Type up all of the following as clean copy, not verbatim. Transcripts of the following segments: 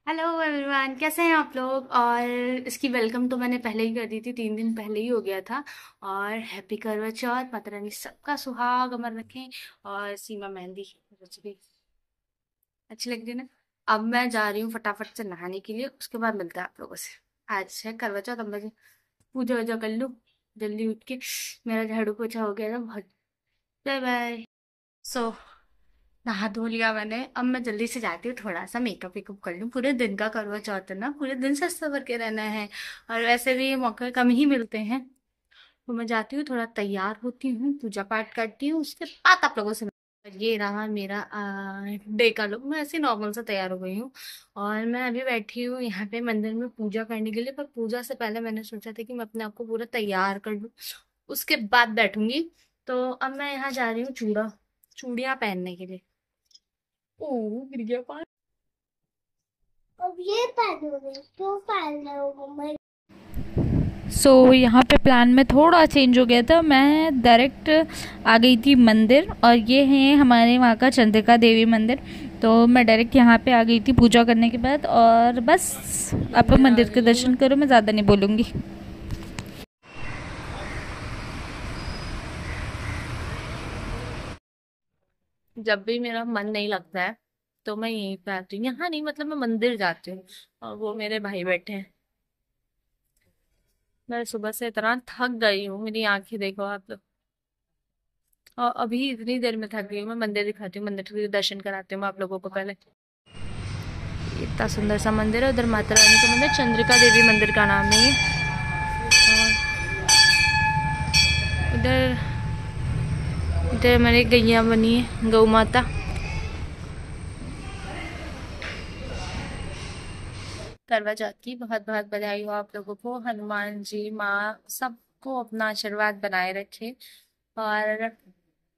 Hello everyone, कैसे हैं आप लोग। और इसकी वेलकम तो मैंने पहले ही कर दी थी, 3 दिन पहले ही हो गया था। और हैप्पी करवा चौथ, माता रानी सबका सुहाग अमर रखें। और सीमा मेहंदी रच भी अच्छी लग रही है ना। अब मैं जा रही हूँ फटाफट से नहाने के लिए, उसके बाद मिलते हैं आप लोगों से। आज है करवा चौथ, अब मैं पूजा वूजा कर लूँ जल्दी उठ के। मेरा झाड़ू पोछा हो गया था बहुत। Bye bye. सो नहा धो लिया मैंने, अब मैं जल्दी से जाती हूँ, थोड़ा सा मेकअप वेकअप कर लूँ। पूरे दिन का करवा चौथ है ना, पूरे दिन सज सवर के रहना है। और वैसे भी ये मौके कम ही मिलते हैं। तो मैं जाती हूँ, थोड़ा तैयार होती हूँ, पूजा पाठ करती हूँ, उसके बाद आप लोगों से ये रहा मेरा डे का लुक। मैं ऐसे नॉर्मल से तैयार हो गई हूँ। और मैं अभी बैठी हूँ यहाँ पे मंदिर में पूजा करने के लिए, पर पूजा से पहले मैंने सोचा था कि मैं अपने आप को पूरा तैयार कर लूँ, उसके बाद बैठूंगी। तो अब मैं यहाँ जा रही हूँ चूड़ियाँ पहनने के लिए। ओ, गिर गया पानी। अब ये पहनोगे तो पहन लो मैं। यहाँ पे प्लान में थोड़ा चेंज हो गया था। मैं डायरेक्ट आ गई थी मंदिर, और ये है हमारे वहाँ का चंद्रिका देवी मंदिर। तो मैं डायरेक्ट यहाँ पे आ गई थी पूजा करने के बाद, और बस आप लोग अंदर आ मंदिर के गई हूँ दर्शन करो, मैं ज़्यादा नहीं बोलूँगी। जब भी मेरा मन नहीं लगता है तो मैं यहीं पे आती हूँ, यहाँ नहीं मतलब मैं मंदिर जाती हूँ। और वो मेरे भाई बैठे हैं। मैं सुबह से इतना थक गई हूँ, मेरी आंखें देखो आप लोग। और अभी इतनी देर में थक गई हूँ। मैं मंदिर दिखाती हूँ, मंदिर के दर्शन कराती हूँ मैं आप लोगों को पहले। इतना सुंदर सा मंदिर है, उधर माता रानी का मंदिर, चंद्रिका देवी मंदिर का नाम है ये। और उधर इधर हमारी गैया बनी है, गौ माता। करवा चौथ की बहुत बहुत बधाई हो आप लोगों को। हनुमान जी माँ सबको अपना आशीर्वाद बनाए रखे। और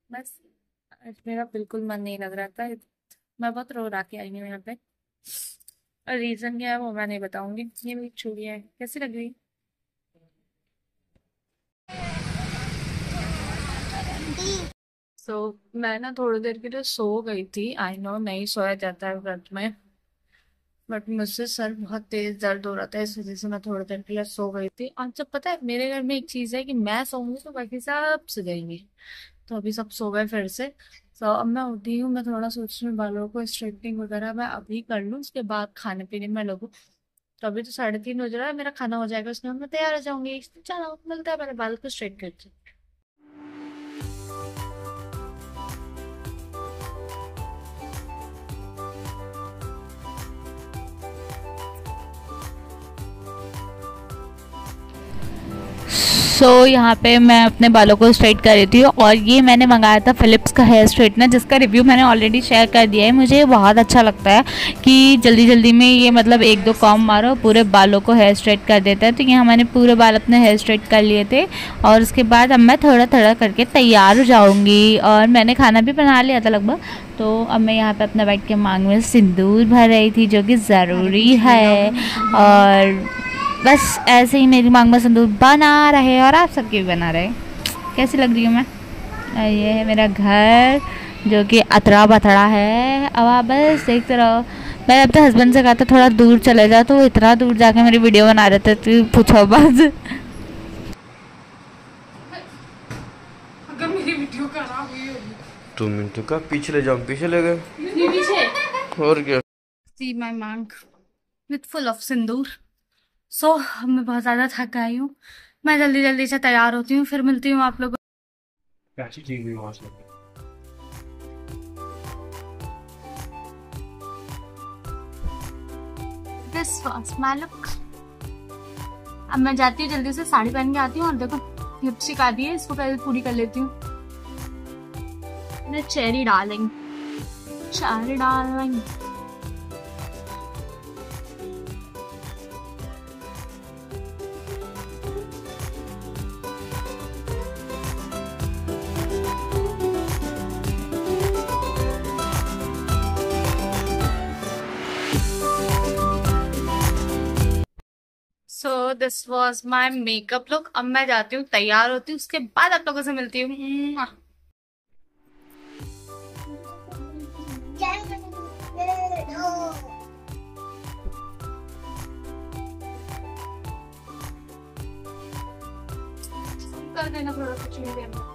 बस आज मेरा बिल्कुल मन नहीं लग रहा था। मैं बहुत रो रा के आई हूँ यहाँ पे। और रीजन क्या है वो मैं नहीं बताऊंगी। ये मेरी चूड़ियाँ है, कैसी लग रही है। मैं ना थोड़ी देर के लिए सो गई थी। आई नो नहीं सोया जाता है व्रत में, बट मुझसे सर बहुत तेज दर्द हो रहा था, इस वजह से मैं थोड़ी देर के लिए सो गई थी। और जब पता है मेरे घर में एक चीज है कि मैं सोऊंगी तो बाकी सब सो जाएंगे। तो अभी सब सो गए फिर से। तो अब मैं उठी हूँ, मैं थोड़ा सोच रही हूँ बालों को स्ट्रेटनिंग वगैरह मैं अभी कर लूँ, उसके बाद खाने पीने में लगूँ। तो अभी तो 3:30 हो रहा है, मेरा खाना हो जाएगा, उसके बाद मैं तैयार हो जाऊंगी। चलो मिलता है, मेरे बाल को स्ट्रेट करते। यहाँ पे मैं अपने बालों को स्ट्रेट कर रही थी, और ये मैंने मंगाया था फिलिप्स का हेयर स्ट्रेटनर, जिसका रिव्यू मैंने ऑलरेडी शेयर कर दिया है। मुझे बहुत अच्छा लगता है कि जल्दी जल्दी में ये मतलब एक दो कॉम मारो, पूरे बालों को हेयर स्ट्रेट कर देता है। तो यहाँ मैंने पूरे बाल अपने हेयर स्ट्रेट कर लिए थे, और उसके बाद अब मैं थोड़ा थोड़ा करके तैयार हो जाऊँगी। और मैंने खाना भी बना लिया था लगभग। तो अब मैं यहाँ पे अपना बैठ के मांग में सिंदूर भर रही थी, जो कि ज़रूरी है। और बस ऐसे ही मेरी मांग में सिंदूर बना रहे, और आप सबके भी बना रहे। कैसी लग रही हूँ मैं। और ये है मेरा घर, जो कि अतरा बतरा है। अब आप बस देखते रहो। मैंने अपने हस्बैंड से कहा था थोड़ा दूर चले जाओ, तो वो इतना दूर जाके मेरी वीडियो बना रहे थे, तो पूछो बस। अगर मेरी वीडियो खराब हुई होगी। 2 मिनट का पीछे ले जाओ, पीछे ले गए। ये पीछे और क्या। सी माई मांग विथ फुल ऑफ सिंदूर। मैं बहुत ज्यादा थक गई हूँ। मैं जल्दी जल्दी से तैयार होती हूँ, फिर मिलती हूँ आप लोगों। कैसी चीज हुई वहां से। This was my look. अब मैं जाती हूँ, जल्दी से साड़ी पहन के आती हूँ। और देखो लिपस्टिक आ दी है, इसको पहले पूरी कर लेती हूँ। Cherry darling, cherry darling. This was my makeup look. अब मैं जाती हूँ, तैयार होती हूँ, उसके बाद आप लोगों से मिलती हूँ। कर देना थोड़ा कुछ नहीं देना।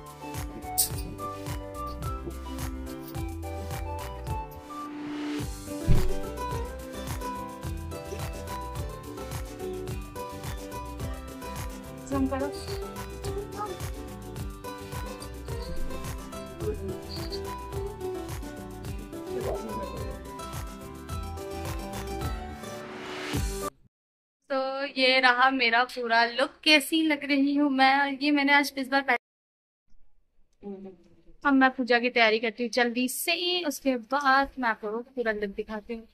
जूम करो। तो ये रहा मेरा पूरा लुक। कैसी लग रही हूँ मैं? ये मैंने आज इस बार अब मैं पूजा की तैयारी करती हूँ जल्दी से, उसके बाद मैं आपको पूरा लुक दिखाती हूँ।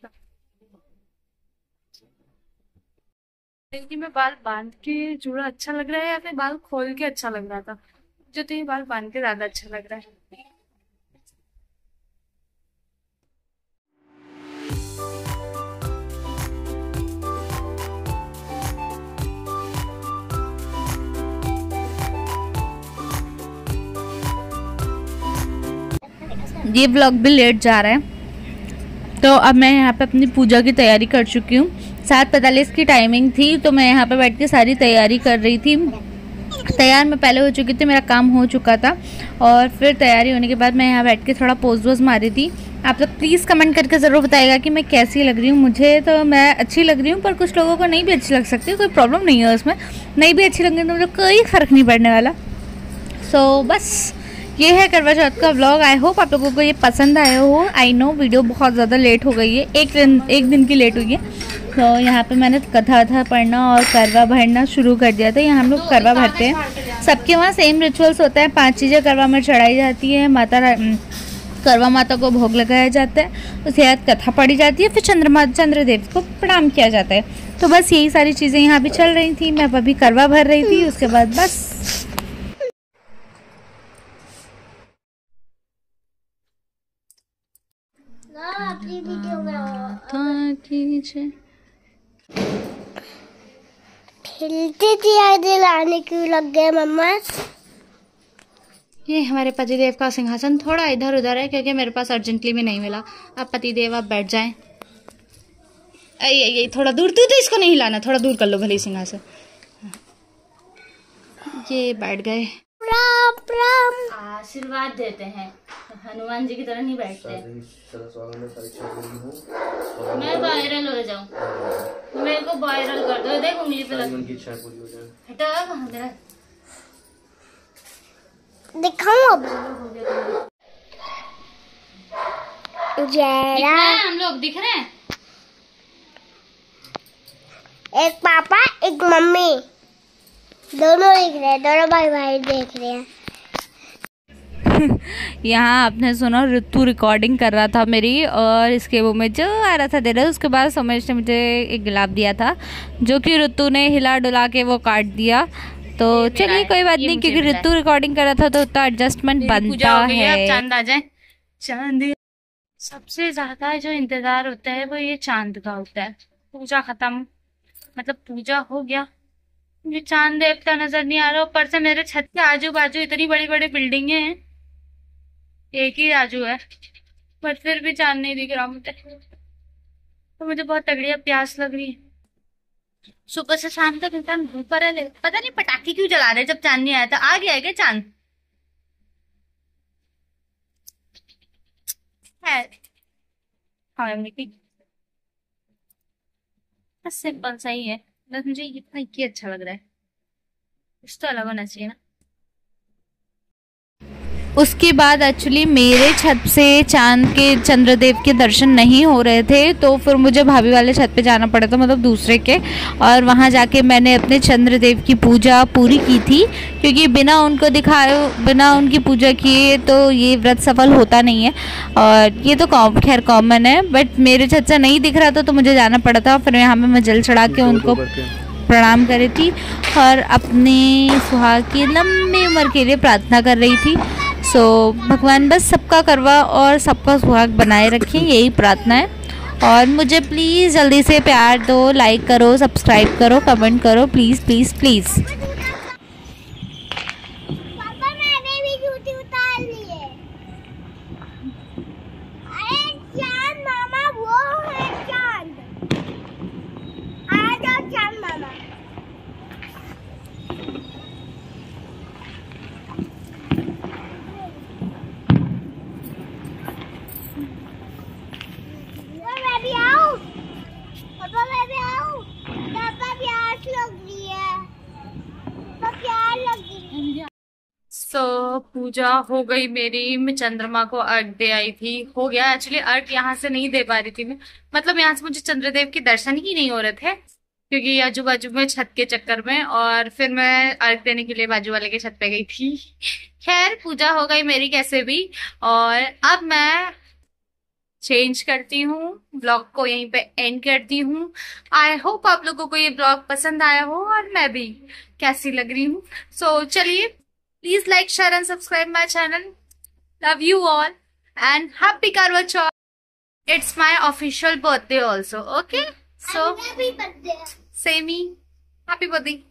कि मैं बाल बांध के जुड़ा अच्छा लग रहा है या फिर बाल खोल के अच्छा लग रहा था? जो तो ये बाल बांध के ज्यादा अच्छा लग रहा है। ये व्लॉग भी लेट जा रहा है। तो अब मैं यहाँ पे अपनी पूजा की तैयारी कर चुकी हूँ। 7:45 की टाइमिंग थी, तो मैं यहाँ पे बैठ के सारी तैयारी कर रही थी। तैयार मैं पहले हो चुकी थी, मेरा काम हो चुका था। और फिर तैयारी होने के बाद मैं यहाँ बैठ के थोड़ा पोज वोज मारी थी। आप लोग प्लीज़ कमेंट करके ज़रूर बताइएगा कि मैं कैसी लग रही हूँ। मुझे तो मैं अच्छी लग रही हूँ, पर कुछ लोगों को नहीं भी अच्छी लग सकती है, कोई प्रॉब्लम नहीं है उसमें। नहीं भी अच्छी लग रही तो मुझे कोई फ़र्क नहीं पड़ने वाला। सो बस ये है करवा चौथ का व्लॉग। आई होप आप लोगों को ये पसंद आया हो। आई नो वीडियो बहुत ज़्यादा लेट हो गई है, एक दिन की लेट हुई है। तो यहाँ पे मैंने कथा वथा पढ़ना और करवा भरना शुरू कर दिया था। यहाँ हम लोग करवा भरते हैं, सबके वहाँ सेम रिचुअल्स होता है। 5 चीज़ें करवा में चढ़ाई जाती है, करवा माता को भोग लगाया जाता है, उसके बाद कथा पढ़ी जाती है, फिर चंद्रदेव को प्रणाम किया जाता है। तो बस यही सारी चीज़ें यहाँ भी चल रही थी। मैं अभी करवा भर रही थी, उसके बाद बस अपनी वीडियो में खिलती थी दिलाने क्यों लग गए मम्मा? ये हमारे पतिदेव का सिंहासन थोड़ा इधर उधर है क्योंकि मेरे पास अर्जेंटली में नहीं मिला। अब पतिदेव आप बैठ जाएं। ये थोड़ा दूर, तू तो इसको नहीं हिलाना, थोड़ा दूर कर लो भले सिंहासन। ये बैठ गए। राम राम आशीर्वाद देते हैं, हनुमान जी की तरह नहीं बैठते हैं। मैं वायरल हो जाऊं, मेरे को वायरल कर दो। देख उंगली पे हटा, कहाँ तेरा दिखाऊं अब? जरा हम लोग दिख रहे हैं। एक पापा एक मम्मी दोनों दिख रहे हैं, दोनों भाई भाई देख रहे हैं। यहाँ आपने सुना ऋतु रिकॉर्डिंग कर रहा था मेरी, और इसके वो में जो आ रहा था दे रहा। उसके बाद समझ ने मुझे एक गुलाब दिया था, जो कि ऋतु ने हिला डुला के वो काट दिया। तो चलिए कोई बात नहीं, क्योंकि ऋतु रिकॉर्डिंग कर रहा था तो उतना एडजस्टमेंट बनता है। चांद आ जाए। चांद सबसे ज्यादा जो इंतजार होता है वो ये चांद का होता है। पूजा खत्म, मतलब पूजा हो गया, मुझे चांद देखता नजर नहीं आ रहा। ऊपर से मेरे छत के आजू बाजू इतनी बड़ी बड़ी बिल्डिंगे हैं, एक ही आजू है, बट फिर भी चांद नहीं दिख रहा मुझे। तो मुझे बहुत तगड़ी प्यास लग रही है। सुबह से शाम तक इंसान भूखा रह ले, पता नहीं पटाखे क्यों जला रहे जब चांद नहीं आया था। आ गया है क्या चांद? है हाँ सिंपल सा ही है, बस मुझे इतना ही अच्छा लग रहा है। कुछ तो अलग होना चाहिए ना। उसके बाद एक्चुअली मेरे छत से चांद के चंद्रदेव के दर्शन नहीं हो रहे थे, तो फिर मुझे भाभी वाले छत पे जाना पड़ा था, मतलब दूसरे के। और वहाँ जाके मैंने अपने चंद्रदेव की पूजा पूरी की थी, क्योंकि बिना उनको दिखाए, बिना उनकी पूजा किए तो ये व्रत सफल होता नहीं है। और ये तो खैर कॉमन है, बट मेरे छत से नहीं दिख रहा था तो मुझे जाना पड़ा था। फिर यहाँ पे मैं जल चढ़ा के उनको प्रणाम कर रही थी और अपने सुहाग की लंबी उम्र के लिए प्रार्थना कर रही थी। सो भगवान बस सबका करवा और सबका सुहाग बनाए रखें, यही प्रार्थना है। और मुझे प्लीज़ जल्दी से प्यार दो, लाइक करो, सब्सक्राइब करो, कमेंट करो, प्लीज़ प्लीज़ प्लीज़। पापा मैंने भी जूती उतार ली है। अरे चांद मामा वो है चांद, आ जाओ चांद मामा। पूजा हो गई मेरी। मैं चंद्रमा को अर्घ दे आई थी, हो गया। एक्चुअली अर्घ यहाँ से नहीं दे पा रही थी मैं, मतलब यहाँ से मुझे चंद्रदेव के दर्शन ही नहीं हो रहे थे क्योंकि आजू बाजू में छत के चक्कर में, और फिर मैं अर्घ देने के लिए बाजू वाले के छत पे गई थी। खैर पूजा हो गई मेरी कैसे भी, और अब मैं चेंज करती हूँ, ब्लॉग को यहीं पे एंड करती हूँ। आई होप आप लोगों को ये ब्लॉग पसंद आया हो और मैं भी कैसी लग रही हूँ। सो चलिए, please like share and subscribe my channel. Love you all and happy Karwa Chauth. It's my official birthday also, okay? So happy birthday. Semi happy birthday.